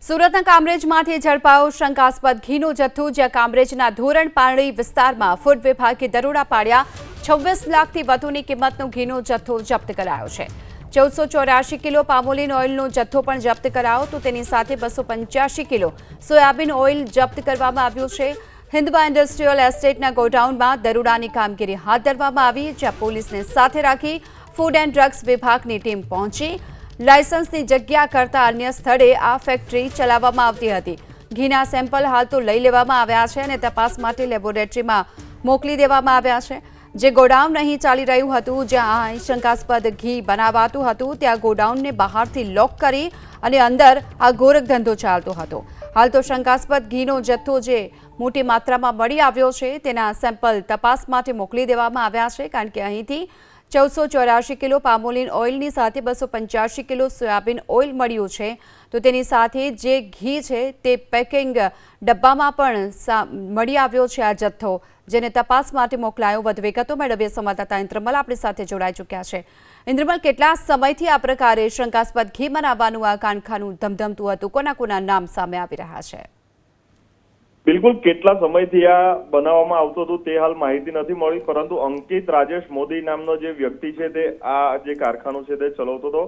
સુરતના કામરેજમાંથી ઝડપાયો શંકાસ્પદ ઘીનો જથ્થો જ્યાં કામરેજના ધોરણ પારડી વિસ્તારમાં ફૂડ વિભાગે દરોડા પાડ્યા 26 લાખથી વધુની કિંમતનો ઘીનો જથ્થો જપ્ત કરાયો છે। 1484 કિલો પામોલીન ઓઇલનો જથ્થો પણ જપ્ત કરાયો તો તેની સાથે 285 કિલો સોયાબીન ઓઇલ જપ્ત કરવામાં આવ્યું છે। હિન્દવા ઇન્ડસ્ટ્રીયલ એસ્ટેટના ગોડાઉનમાં દરોડાની કામગીરી હાથ ધરવામાં આવી જ્યાં પોલીસને સાથે રાખી ફૂડ એન્ડ ડ્રગ્સ વિભાગની ટીમ પહોંચી। લાયસન્સની જગ્યા કરતા અન્ય સ્થળે આ ફેક્ટરી ચલાવવામાં આવતી હતી। ઘીના સેમ્પલ હાલ તો લઈ લેવામાં આવ્યા છે અને તપાસ માટે લેબોરેટરીમાં મોકલી દેવામાં આવ્યા છે। જે ગોડાઉન અહીં ચાલી રહ્યું હતું જ્યાં શંકાસ્પદ ઘી બનાવાતું હતું ત્યાં ગોડાઉનને બહારથી લોક કરી અને અંદર આ ગોરખ ધંધો ચાલતો હતો। હાલ તો શંકાસ્પદ ઘીનો જથ્થો જે મોટી માત્રામાં મળી આવ્યો છે તેના સેમ્પલ તપાસ માટે મોકલી દેવામાં આવ્યા છે કારણ કે અહીંથી 1484 કિલો પામોલીન ઓઇલની સાથે 285 કિલો સોયાબીન ઓઇલ મળ્યું છે તો તેની સાથે જે ઘી છે તે પેકિંગ ડબ્બામાં પણ મળી આવ્યો છે આ જથ્થો જેને તપાસ માટે મોકલાયો। વધુ વિગતો મેળવીએ સંવાદદાતા ઇન્દ્રમલ આપણી સાથે જોડાઈ ચૂક્યા છે। ઇન્દ્રમલ, કેટલા સમયથી આ પ્રકારે શંકાસ્પદ ઘી બનાવવાનું આ કારખાનું ધમધમતું હતું? કોના નામ સામે આવી રહ્યા છે? બિલકુલ કેટલા સમયથી આ બનાવવામાં આવતું હતું તે હાલ માહિતી નથી મળી, પરંતુ અંકિત રાજેશ મોદી નામનો જે વ્યક્તિ છે તે આ જે કારખાનું છે તે ચલાવતો હતો।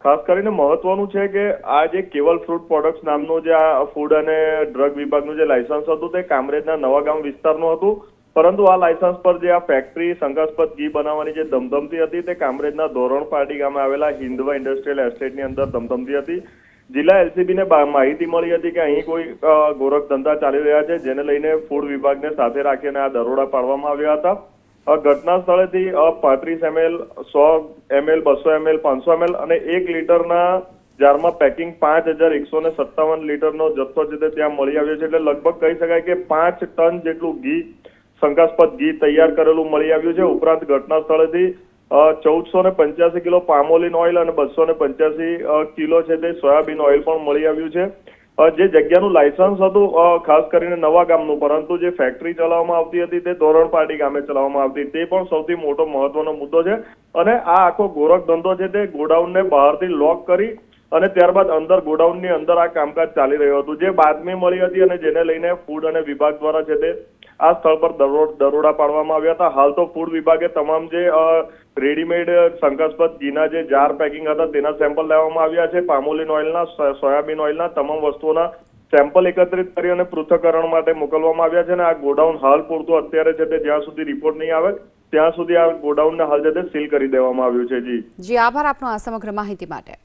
ખાસ કરીને મહત્વનું છે કે આ જે કેવલ ફ્રૂટ પ્રોડક્ટ્સ નામનું જે આ ફૂડ અને ડ્રગ વિભાગનું જે લાયસન્સ હતું તે કામરેજના નવાગામ વિસ્તારનું હતું, પરંતુ આ લાયસન્સ પર જે આ ફેક્ટરી શંકાસ્પદ ઘી બનાવવાની જે ધમધમતી હતી તે કામરેજના ધોરણ પારડી ગામે આવેલા હિન્દવા ઇન્ડસ્ટ્રીયલ એસ્ટેટની અંદર ધમધમતી હતી। જિલ્લા એલસીબીને માહિતી મળી હતી કે અહીં કોઈ ગોરખ ધંધા ચાલી રહ્યા છે જેને લઈને ફૂડ વિભાગને સાથે રાખીને આ દરોડા પાડવામાં આવ્યા હતા। ઘટના સ્થળેથી 35 ml, 100 ml, 200 ml, 500 ml અને 1 લીટરના જારમાં પેકિંગ 5157 લીટરનો જથ્થો છે તે ત્યાં મળી આવ્યો છે। એટલે લગભગ કહી શકાય કે 5 ટન જેટલું ઘી શંકાસ્પદ ઘી તૈયાર કરેલું મળી આવ્યું છે। ઉપરાંત ઘટના સ્થળેથી 1485 કિલો પામોલીન ઓઇલ અને 285 કિલો છે તે સોયાબીન ઓઇલ પણ મળી આવ્યું છે। જે જગ્યાનું લાયસન્સ હતું ખાસ કરીને નવા ગામનું, પરંતુ જે ફેક્ટરી ચલાવવામાં આવતી હતી તે ધોરણ પારડી ગામે ચલાવવામાં આવતી તે પણ સૌથી મોટો મહત્વનો મુદ્દો છે। અને આ આખો ગોરખ ધંધો છે તે ગોડાઉનને બહારથી લોક કરી અને ત્યારબાદ અંદર ગોડાઉનની અંદર આ કામકાજ ચાલી રહ્યું હતું। જે બાતમી મળી હતી અને જેને લઈને ફૂડ અને વિભાગ દ્વારા છે તે આ સ્થળ પર દરોડા પાડવામાં આવ્યા હતા। હાલ તો ફૂડ વિભાગે તમામ જે રેડીમેડ શંકાસ્પદ ઘીના જે જાર પેકિંગ હતા તેના સેમ્પલ લેવામાં આવ્યા છે। પામોલીન ઓઇલના, સોયાબીન ઓઇલના તમામ વસ્તુઓના સેમ્પલ એકત્રિત કરી અને પૃથ્થકરણ માટે મોકલવામાં આવ્યા છે અને આ ગોડાઉન હાલ પૂરતું અત્યારે છે તે જ્યાં સુધી રિપોર્ટ નહીં આવે ત્યાં સુધી આ ગોડાઉનને હાલ છે તે સીલ કરી દેવામાં આવ્યું છે। જી આભાર આપનો આ સમગ્ર માહિતી માટે।